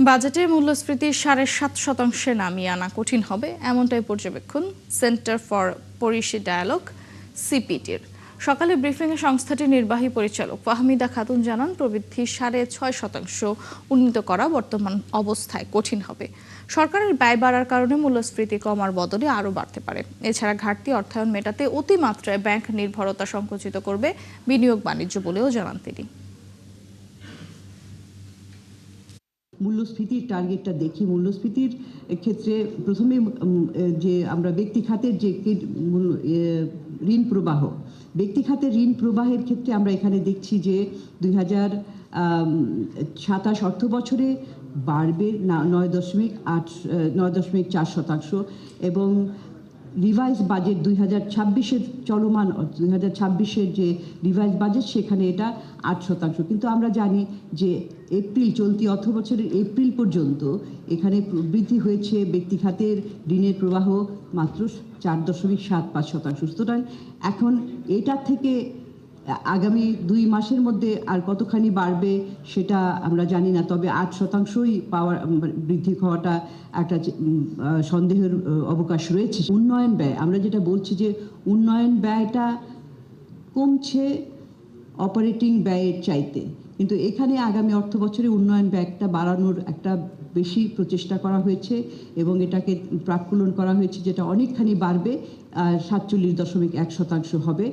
বাজেটে মূল্যস্ফীতি ৭.৫% নামিয়ে আনা কঠিন হবে, এমনটাই পর্যবেক্ষণ সেন্টার ফর পলিসি ডায়ালগ সিপিটির। সকালে ব্রিফিংয়ে সংস্থাটির নির্বাহী পরিচালক ফাহমিদা খাতুন জানান, প্রবৃদ্ধি ৬.৫% উন্নীত করা বর্তমান অবস্থায় কঠিন হবে। সরকারের ব্যয় বাড়ার কারণে মূল্যস্ফীতি কমার বদলে আরও বাড়তে পারে। এছাড়া ঘাটতি অর্থায়ন মেটাতে অতিমাত্রায় ব্যাংক নির্ভরতা সংকুচিত করবে বিনিয়োগ বাণিজ্য বলেও জানান তিনি। মূল্যস্ফীতির টার্গেটটা দেখি। মূল্যস্ফীতির ক্ষেত্রে প্রথমে যে আমরা ব্যক্তি খাতের যে ঋণ প্রবাহ, ব্যক্তি খাতের ঋণ প্রবাহের ক্ষেত্রে আমরা এখানে দেখছি যে 2027 অর্থ বছরে বাড়বে 9.4% এবং রিভাইজ বাজেট 2026-এর চলমান 2026-এর যে রিভাইজ বাজেট সেখানে এটা 8%। কিন্তু আমরা জানি যে চলতি অর্থ বছরের এপ্রিল পর্যন্ত এখানে বৃদ্ধি হয়েছে ব্যক্তি খাতের ঋণের প্রবাহ মাত্র 4.75%। সুতরাং এখন এটা থেকে আগামী 2 মাসের মধ্যে আর কতখানি বাড়বে সেটা আমরা জানি না, তবে 8%ই বৃদ্ধি হওয়াটা একটা সন্দেহের অবকাশ রয়েছে। উন্নয়ন ব্যয়, আমরা যেটা বলছি যে উন্নয়ন ব্যয়টা কমছে অপারেটিং ব্যয়ের চাইতে, কিন্তু এখানে আগামী অর্থ বছরে উন্নয়ন ব্যয়টা বাড়ানোর একটা বেশি প্রচেষ্টা করা হয়েছে এবং এটাকে প্রাক্কলন করা হয়েছে, যেটা অনেকখানি বাড়বে, 47.1% হবে।